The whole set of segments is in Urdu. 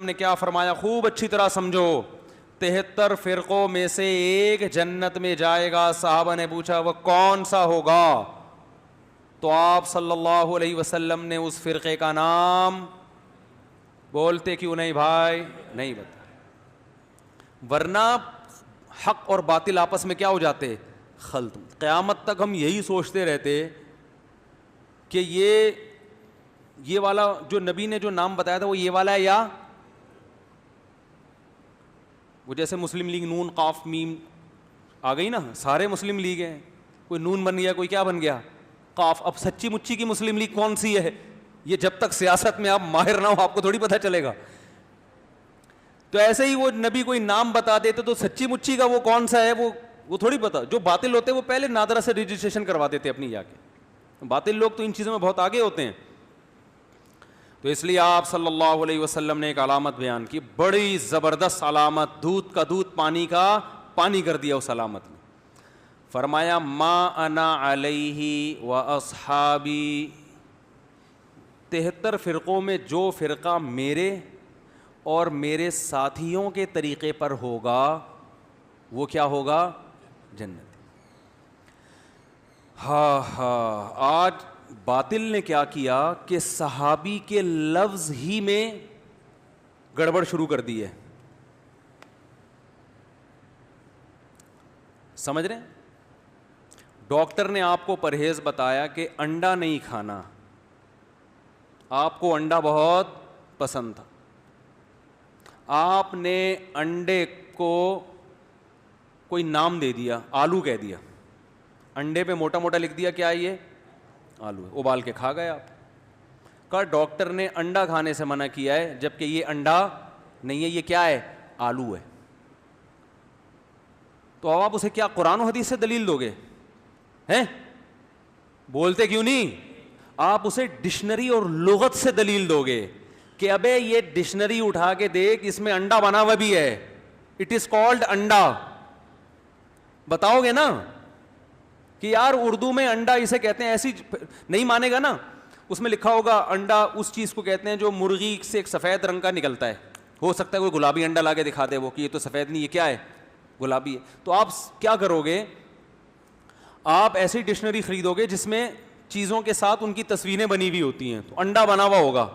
نے کیا فرمایا خوب اچھی طرح سمجھو. 73 فرقوں میں سے ایک جنت میں جائے گا. صحابہ نے پوچھا وہ کون سا ہوگا؟ تو آپ صلی اللہ علیہ وسلم نے اس فرقے کا نام بولتے کیوں نہیں بھائی؟ نہیں بتا. ورنہ حق اور باطل آپس میں کیا ہو جاتے؟ خلط. قیامت تک ہم یہی سوچتے رہتے کہ یہ والا جو نبی نے جو نام بتایا تھا وہ یہ والا ہے یا وہ جیسے مسلم لیگ نون قاف میم آ گئی نا, سارے مسلم لیگ ہیں, کوئی نون بن گیا کوئی کیا بن گیا قاف. اب سچی مچی کی مسلم لیگ کون سی ہے یہ جب تک سیاست میں آپ ماہر نہ ہو آپ کو تھوڑی پتہ چلے گا. تو ایسے ہی وہ نبی کوئی نام بتا دیتے تو سچی مچی کا وہ کون سا ہے وہ تھوڑی پتا. جو باطل ہوتے وہ پہلے نادرہ سے رجسٹریشن کروا دیتے اپنی جا کے. باطل لوگ تو ان چیزوں میں بہت آگے ہوتے ہیں. تو اس لیے آپ صلی اللہ علیہ وسلم نے ایک علامت بیان کی, بڑی زبردست علامت, دودھ کا دودھ پانی کا پانی کر دیا اس علامت نے. فرمایا ما انا علیہ و اصحابی, 73 فرقوں میں جو فرقہ میرے اور میرے ساتھیوں کے طریقے پر ہوگا وہ کیا ہوگا؟ جنت. آج باطل نے کیا کیا کہ صحابی کے لفظ ہی میں گڑبڑ شروع کر دی ہے. سمجھ رہے ہیں؟ ڈاکٹر نے آپ کو پرہیز بتایا کہ انڈا نہیں کھانا, آپ کو انڈا بہت پسند تھا, آپ نے انڈے کو کوئی نام دے دیا, آلو کہہ دیا, انڈے پہ موٹا موٹا لکھ دیا کیا یہ آلو ہے, ابال کے کھا گئے آپ. کہا ڈاکٹر نے انڈا کھانے سے منع کیا ہے جبکہ یہ انڈا نہیں ہے, یہ کیا ہے؟ آلو ہے. تو اب آپ اسے کیا قرآن و حدیث سے دلیل دو گے؟ ہیں بولتے کیوں نہیں؟ آپ اسے ڈکشنری اور لغت سے دلیل دو گے کہ ابے یہ ڈکشنری اٹھا کے دیکھ اس میں انڈا بنا ہوا بھی ہے, اٹ از کالڈ انڈا. بتاؤ گے نا کہ یار اردو میں انڈا اسے کہتے ہیں, ایسی نہیں مانے گا نا. اس میں لکھا ہوگا انڈا اس چیز کو کہتے ہیں جو مرغی سے ایک سفید رنگ کا نکلتا ہے. ہو سکتا ہے کوئی گلابی انڈا لا کے دکھا دے وہ کہ یہ تو سفید نہیں, یہ کیا ہے؟ گلابی ہے. تو آپ کیا کرو گے؟ آپ ایسی ڈکشنری خریدو گے جس میں چیزوں کے ساتھ ان کی تصویریں بنی ہوئی ہوتی ہیں, تو انڈا بنا ہوا ہوگا.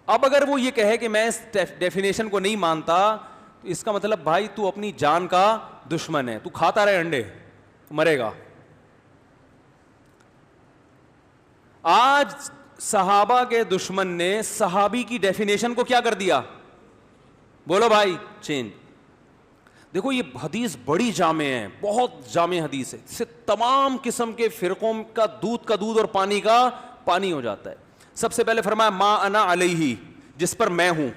اب اگر وہ یہ کہے کہ میں اس ڈیفینیشن کو نہیں مانتا تو اس کا مطلب بھائی تو اپنی جان کا دشمن ہے, تو کھاتا رہے انڈے, مرے گا. آج صحابہ کے دشمن نے صحابی کی ڈیفینیشن کو کیا کر دیا؟ بولو بھائی, چینج. دیکھو یہ حدیث بڑی جامع ہے, بہت جامع حدیث ہے, اس سے تمام قسم کے فرقوں کا دودھ اور پانی کا پانی ہو جاتا ہے. سب سے پہلے فرمایا ما انا علیہ, جس پر میں ہوں.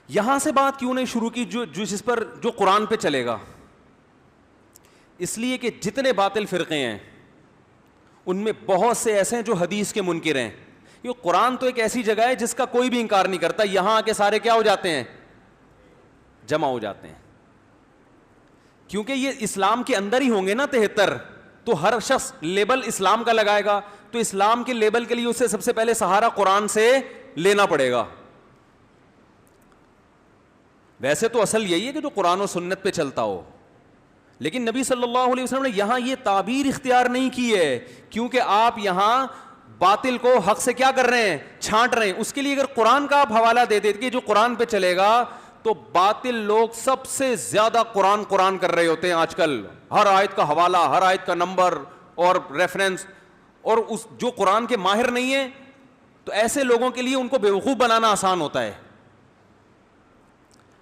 یہاں سے بات کیوں نہیں شروع کی جس پر جو قرآن پہ چلے گا؟ اس لیے کہ جتنے باطل فرقے ہیں ان میں بہت سے ایسے ہیں جو حدیث کے منکر ہیں. یہ قرآن تو ایک ایسی جگہ ہے جس کا کوئی بھی انکار نہیں کرتا, یہاں آ کے سارے کیا ہو جاتے ہیں؟ جمع ہو جاتے ہیں. کیونکہ یہ اسلام کے اندر ہی ہوں گے نا 73, تو ہر شخص لیبل اسلام کا لگائے گا, تو اسلام کے لیبل کے لیے اسے سب سے پہلے سہارا قرآن سے لینا پڑے گا. ویسے تو اصل یہی ہے کہ جو قرآن و سنت پہ چلتا ہو, لیکن نبی صلی اللہ علیہ وسلم نے یہاں یہ تعبیر اختیار نہیں کی ہے کیونکہ آپ یہاں باطل کو حق سے کیا کر رہے ہیں؟ چھانٹ رہے ہیں. اس کے لیے اگر قرآن کا آپ حوالہ دے دیتے کہ جو قرآن پہ چلے گا, تو باطل لوگ سب سے زیادہ قرآن کر رہے ہوتے ہیں آج کل, ہر آیت کا حوالہ, ہر آیت کا نمبر اور ریفرنس. اور اس جو قرآن کے ماہر نہیں ہیں تو ایسے لوگوں کے لیے ان کو بیوقوف بنانا آسان ہوتا ہے.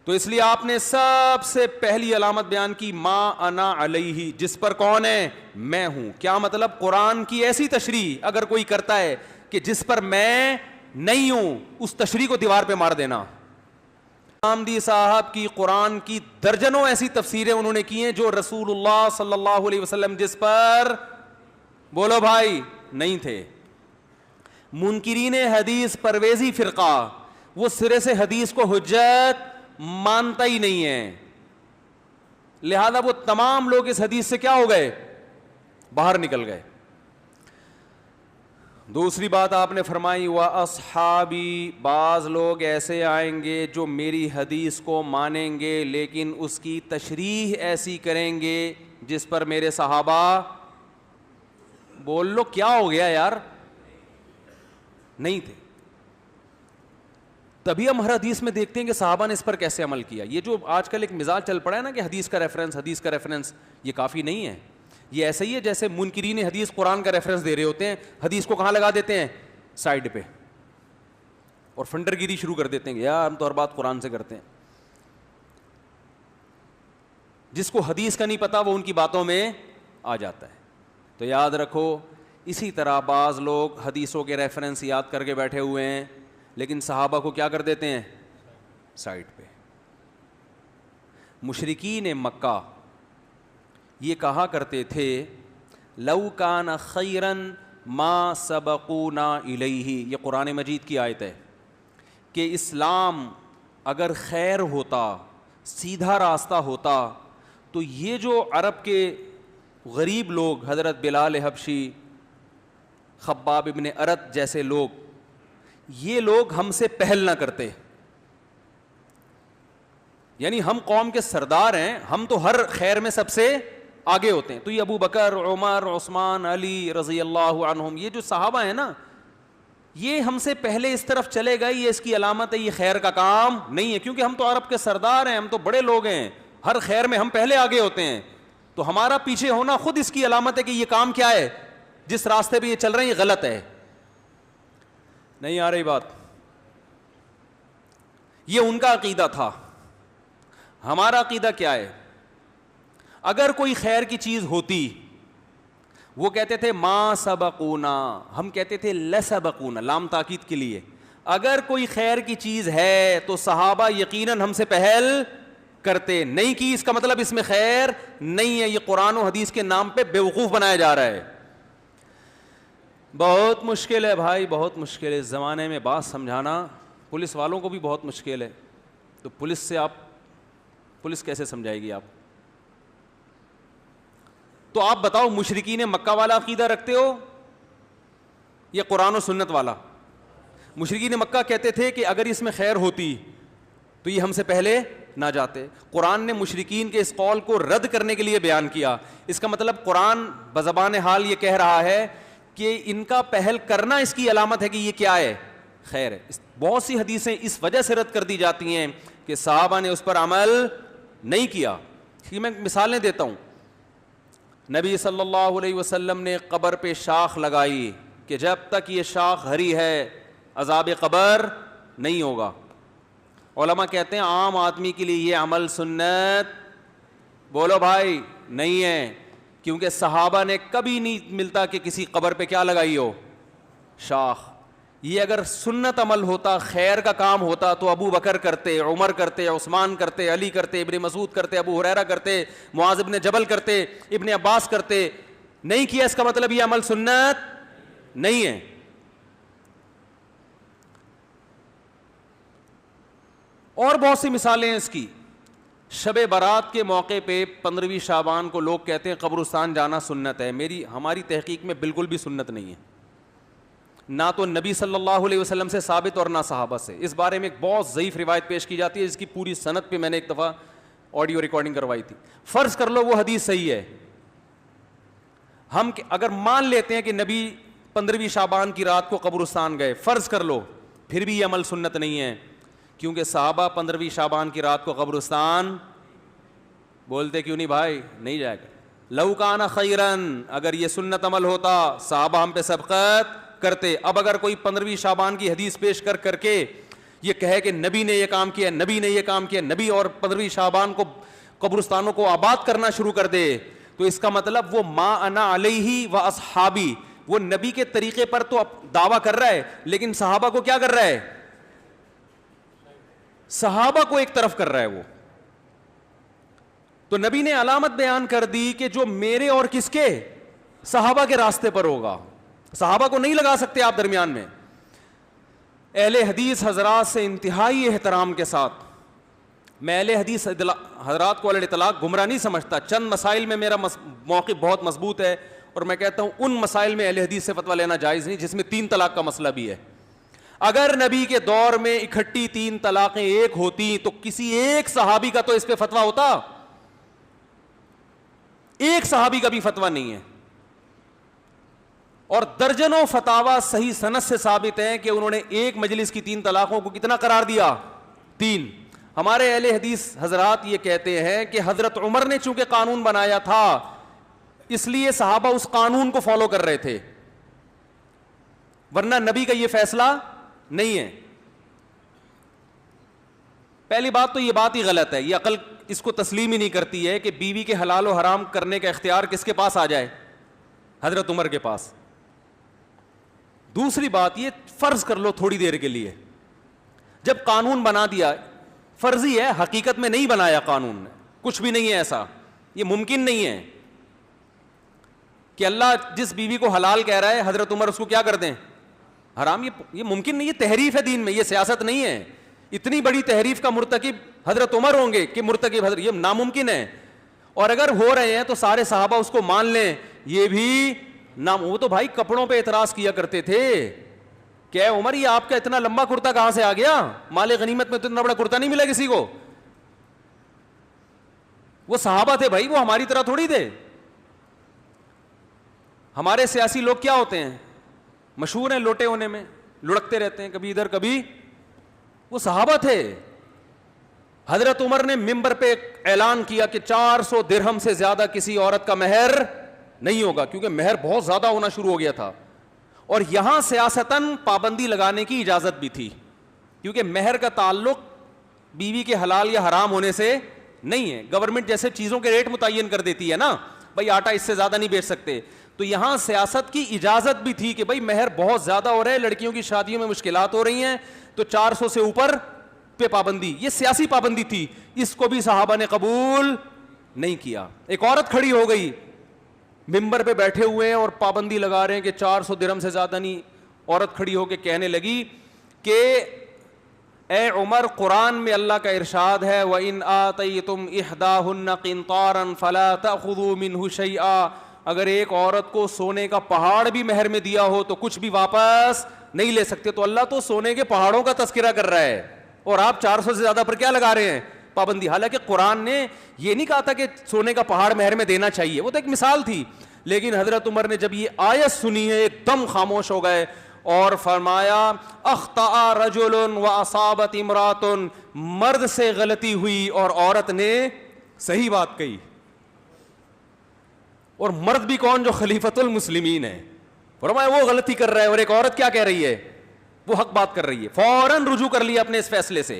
تو اس لیے آپ نے سب سے پہلی علامت بیان کی ما انا علیہ, جس پر کون ہے؟ میں ہوں. کیا مطلب؟ قرآن کی ایسی تشریح اگر کوئی کرتا ہے کہ جس پر میں نہیں ہوں, اس تشریح کو دیوار پہ مار دینا. آمدی صاحب کی قرآن کی درجنوں ایسی تفسیریں انہوں نے کی ہیں جو رسول اللہ صلی اللہ علیہ وسلم جس پر بولو بھائی نہیں تھے. منکرین حدیث پرویزی فرقہ وہ سرے سے حدیث کو حجت مانتا ہی نہیں ہے, لہذا وہ تمام لوگ اس حدیث سے کیا ہو گئے؟ باہر نکل گئے. دوسری بات آپ نے فرمائی وَأَصْحَابِي، بعض لوگ ایسے آئیں گے جو میری حدیث کو مانیں گے لیکن اس کی تشریح ایسی کریں گے جس پر میرے صحابہ، بول لو کیا ہو گیا یار، نہیں تھے. تبھی ہم ہر حدیث میں دیکھتے ہیں کہ صحابہ نے اس پر کیسے عمل کیا. یہ جو آج کل ایک مزاج چل پڑا ہے نا کہ حدیث کا ریفرنس، یہ کافی نہیں ہے. یہ ایسا ہی ہے جیسے منکرین حدیث قرآن کا ریفرنس دے رہے ہوتے ہیں، حدیث کو کہاں لگا دیتے ہیں؟ سائڈ پہ، اور فنڈر گیری شروع کر دیتے ہیں کہ یار ہم تو ہر بات قرآن سے کرتے ہیں. جس کو حدیث کا نہیں پتا وہ ان کی باتوں میں آ جاتا ہے. تو یاد رکھو، اسی طرح بعض لوگ حدیثوں کے ریفرنس یاد کر کے بیٹھے ہوئے ہیں لیکن صحابہ کو کیا کر دیتے ہیں؟ سائڈ پہ. مشرکین مکہ یہ کہا کرتے تھے لو کان خیرا ما سبقونا الیہ، یہ قرآن مجید کی آیت ہے کہ اسلام اگر خیر ہوتا، سیدھا راستہ ہوتا، تو یہ جو عرب کے غریب لوگ، حضرت بلال حبشی، خباب ابن ارت جیسے لوگ، یہ لوگ ہم سے پہل نہ کرتے. یعنی ہم قوم کے سردار ہیں، ہم تو ہر خیر میں سب سے آگے ہوتے ہیں. تو یہ ابو بکر، عمر، عثمان، علی رضی اللہ عنہم، یہ جو صحابہ ہیں نا، یہ ہم سے پہلے اس طرف چلے گئے، یہ اس کی علامت ہے، یہ خیر کا کام نہیں ہے، کیونکہ ہم تو عرب کے سردار ہیں، ہم تو بڑے لوگ ہیں، ہر خیر میں ہم پہلے آگے ہوتے ہیں. تو ہمارا پیچھے ہونا خود اس کی علامت ہے کہ یہ کام کیا ہے، جس راستے پہ یہ چل رہے ہیں یہ غلط ہے. نہیں آ رہی بات؟ یہ ان کا عقیدہ تھا. ہمارا عقیدہ کیا ہے؟ اگر کوئی خیر کی چیز ہوتی، وہ کہتے تھے ما سبقونا، ہم کہتے تھے لسبقونا، لام تاکید کے لیے. اگر کوئی خیر کی چیز ہے تو صحابہ یقیناً ہم سے پہل کرتے. نہیں کی اس کا مطلب اس میں خیر نہیں ہے. یہ قرآن و حدیث کے نام پہ بیوقوف بنایا جا رہا ہے. بہت مشکل ہے بھائی، بہت مشکل ہے. اس زمانے میں بات سمجھانا پولیس والوں کو بھی بہت مشکل ہے. تو پولیس کیسے سمجھائے گی آپ؟ تو آپ بتاؤ، مشرکین مکہ والا عقیدہ رکھتے ہو یا قرآن و سنت والا؟ مشرکین مکہ کہتے تھے کہ اگر اس میں خیر ہوتی تو یہ ہم سے پہلے نہ جاتے. قرآن نے مشرکین کے اس قول کو رد کرنے کے لیے بیان کیا. اس کا مطلب قرآن بزبان حال یہ کہہ رہا ہے کہ ان کا پہل کرنا اس کی علامت ہے کہ یہ کیا ہے، خیر ہے. بہت سی حدیثیں اس وجہ سے رد کر دی جاتی ہیں کہ صحابہ نے اس پر عمل نہیں کیا. میں مثالیں دیتا ہوں. نبی صلی اللہ علیہ وسلم نے قبر پہ شاخ لگائی کہ جب تک یہ شاخ ہری ہے عذاب قبر نہیں ہوگا. علماء کہتے ہیں عام آدمی کے لیے یہ عمل سنت، بولو بھائی، نہیں ہے، کیونکہ صحابہ نے کبھی نہیں ملتا کہ کسی قبر پہ کیا لگائی ہو، شاخ. یہ اگر سنت عمل ہوتا، خیر کا کام ہوتا تو ابو بکر کرتے، عمر کرتے، عثمان کرتے، علی کرتے، ابن مسعود کرتے، ابو ہریرہ کرتے، معاذ ابن جبل کرتے، ابن عباس کرتے. نہیں کیا، اس کا مطلب یہ عمل سنت نہیں ہے. اور بہت سی مثالیں ہیں اس کی. شب برات کے موقع پہ 15ویں شعبان کو لوگ کہتے ہیں قبرستان جانا سنت ہے. ہماری تحقیق میں بالکل بھی سنت نہیں ہے، نہ تو نبی صلی اللہ علیہ وسلم سے ثابت اور نہ صحابہ سے. اس بارے میں ایک بہت ضعیف روایت پیش کی جاتی ہے جس کی پوری سند پہ میں نے ایک دفعہ آڈیو ریکارڈنگ کروائی تھی. فرض کر لو وہ حدیث صحیح ہے، ہم اگر مان لیتے ہیں کہ نبی 15ویں شعبان کی رات کو قبرستان گئے، فرض کر لو، پھر بھی یہ عمل سنت نہیں ہے، کیونکہ صحابہ 15ویں شعبان کی رات کو قبرستان بولتے کیوں نہیں بھائی؟ نہیں جائے گا. لو کان خیرن، اگر یہ سنت عمل ہوتا صحابہ ہم پہ سبقت کرتے. اب اگر کوئی 15ویں شعبان کی حدیث پیش کر کے یہ کہے کہ نبی نے یہ کام کیا، نبی نے یہ کام کیا، نبی اور 15ویں شعبان کو قبرستانوں کو آباد کرنا شروع کر دے، تو اس کا مطلب وہ ما انا علیہ و اصحابی، وہ نبی کے طریقے پر تو دعویٰ کر رہا ہے لیکن صحابہ کو کیا کر رہا ہے؟ صحابہ کو ایک طرف کر رہا ہے وہ. تو نبی نے علامت بیان کر دی کہ جو میرے اور کس کے، صحابہ کے راستے پر ہوگا. صحابہ کو نہیں لگا سکتے آپ درمیان میں. اہل حدیث حضرات سے انتہائی احترام کے ساتھ، میں اہل حدیث حضرات کو علی اطلاق گمراہ نہیں سمجھتا. چند مسائل میں میرا موقف بہت مضبوط ہے اور میں کہتا ہوں ان مسائل میں اہل حدیث سے فتویٰ لینا جائز نہیں جس میں 3 طلاق کا مسئلہ بھی ہے. اگر نبی کے دور میں اکٹھی 3 طلاقیں ایک ہوتی تو کسی ایک صحابی کا تو اس پہ فتویٰ ہوتا, ایک صحابی کا بھی فتویٰ نہیں ہے. اور درجنوں فتاوی صحیح سند سے ثابت ہیں کہ انہوں نے ایک مجلس کی 3 طلاقوں کو کتنا قرار دیا؟ 3. ہمارے اہل حدیث حضرات یہ کہتے ہیں کہ حضرت عمر نے چونکہ قانون بنایا تھا اس لیے صحابہ اس قانون کو فالو کر رہے تھے, ورنہ نبی کا یہ فیصلہ نہیں ہے. پہلی بات تو یہ بات ہی غلط ہے, یہ عقل اس کو تسلیم ہی نہیں کرتی ہے کہ بیوی کے حلال و حرام کرنے کا اختیار کس کے پاس آ جائے؟ حضرت عمر کے پاس. دوسری بات یہ, فرض کر لو تھوڑی دیر کے لیے, جب قانون بنا دیا, فرضی ہے, حقیقت میں نہیں بنایا قانون نے, کچھ بھی نہیں ہے ایسا, یہ ممکن نہیں ہے کہ اللہ جس بیوی کو حلال کہہ رہا ہے حضرت عمر اس کو کیا کر دیں؟ حرام. یہ ممکن نہیں, یہ تحریف ہے دین میں, یہ سیاست نہیں ہے. اتنی بڑی تحریف کا مرتکب حضرت عمر ہوں گے کہ مرتکب حضرت, یہ ناممکن ہے. اور اگر ہو رہے ہیں تو سارے صحابہ اس کو مان لیں, یہ بھی وہ تو بھائی کپڑوں پہ اعتراض کیا کرتے تھے کہ اے عمر یہ آپ کا اتنا لمبا کرتا کہاں سے آ گیا؟ مال غنیمت میں تو اتنا بڑا کرتا نہیں ملا کسی کو. وہ صحابہ تھے بھائی, وہ ہماری طرح تھوڑی تھے. ہمارے سیاسی لوگ کیا ہوتے ہیں, مشہور ہیں لوٹے ہونے میں, لڑکتے رہتے ہیں کبھی ادھر کبھی. وہ صحابہ تھے. حضرت عمر نے ممبر پہ اعلان کیا کہ 400 درہم سے زیادہ کسی عورت کا مہر نہیں ہوگا, کیونکہ مہر بہت زیادہ ہونا شروع ہو گیا تھا. اور یہاں سیاستاً پابندی لگانے کی اجازت بھی تھی, کیونکہ مہر کا تعلق بیوی کے حلال یا حرام ہونے سے نہیں ہے. گورنمنٹ جیسے چیزوں کے ریٹ متعین کر دیتی ہے نا, بھائی آٹا اس سے زیادہ نہیں بیچ سکتے, تو یہاں سیاست کی اجازت بھی تھی کہ بھائی مہر بہت زیادہ ہو رہا ہے, لڑکیوں کی شادیوں میں مشکلات ہو رہی ہیں, تو 400 سے اوپر پہ پابندی, یہ سیاسی پابندی تھی. اس کو بھی صحابہ نے قبول نہیں کیا. ایک عورت کھڑی ہو گئی, ممبر پہ بیٹھے ہوئے ہیں اور پابندی لگا رہے ہیں کہ 400 درہم سے زیادہ نہیں. عورت کھڑی ہو کے کہنے لگی کہ اے عمر, قرآن میں اللہ کا ارشاد ہے وَإِنْ آتَيْتُمْ إِحْدَاهُنَّ قِنْطَارًا فَلَا تَأْخُذُوا مِنْهُ شَيْئًا, اگر ایک عورت کو سونے کا پہاڑ بھی مہر میں دیا ہو تو کچھ بھی واپس نہیں لے سکتے. تو اللہ تو سونے کے پہاڑوں کا تذکرہ کر رہا ہے اور آپ 400 سے زیادہ پر کیا لگا رہے ہیں پابندی. حالانکہ قرآن نے یہ نہیں کہا تھا کہ سونے کا پہاڑ مہر میں دینا چاہیے, وہ تو ایک مثال تھی. لیکن حضرت عمر نے جب یہ آیت سنی ہے ایک دم خاموش ہو گئے اور فرمایا اخطأ رجل واصابت امرات, مرد سے غلطی ہوئی اور عورت نے صحیح بات کہی. اور مرد بھی کون؟ جو خلیفۃ المسلمین ہے. فرمایا وہ غلطی کر رہا ہے اور ایک عورت کیا کہہ رہی ہے؟ وہ حق بات کر رہی ہے. فوراً رجوع کر لیا اپنے اس فیصلے سے.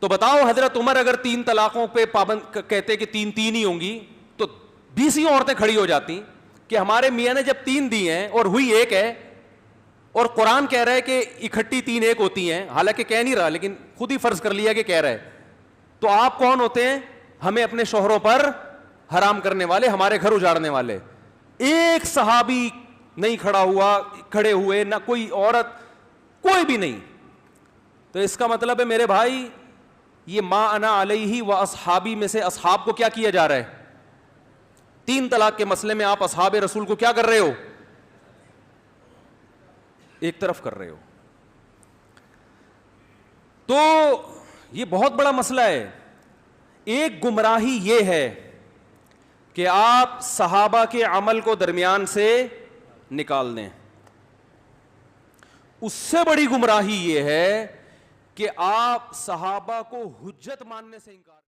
تو بتاؤ حضرت عمر اگر 3 طلاقوں پہ پابند کہتے کہ 3 ہی ہوں گی تو 20 عورتیں کھڑی ہو جاتی کہ ہمارے میاں نے جب 3 دی ہیں اور ہوئی 1 ہے, اور قرآن کہہ رہا ہے کہ اکٹھی 3 ایک ہوتی ہیں, حالانکہ کہہ نہیں رہا لیکن خود ہی فرض کر لیا کہ کہہ رہا ہے, تو آپ کون ہوتے ہیں ہمیں اپنے شوہروں پر حرام کرنے والے, ہمارے گھر اجاڑنے والے؟ ایک صحابی نہیں کھڑا ہوا, کھڑے ہوئے نہ کوئی عورت, کوئی بھی نہیں. تو اس کا مطلب ہے میرے بھائی یہ ما انا علیہ و اصحابی میں سے اصحاب کو کیا کیا جا رہا ہے؟ 3 طلاق کے مسئلے میں آپ اصحاب رسول کو کیا کر رہے ہو؟ ایک طرف کر رہے ہو. تو یہ بہت بڑا مسئلہ ہے. ایک گمراہی یہ ہے کہ آپ صحابہ کے عمل کو درمیان سے نکال دیں. اس سے بڑی گمراہی یہ ہے کہ آپ صحابہ کو حجت ماننے سے انکار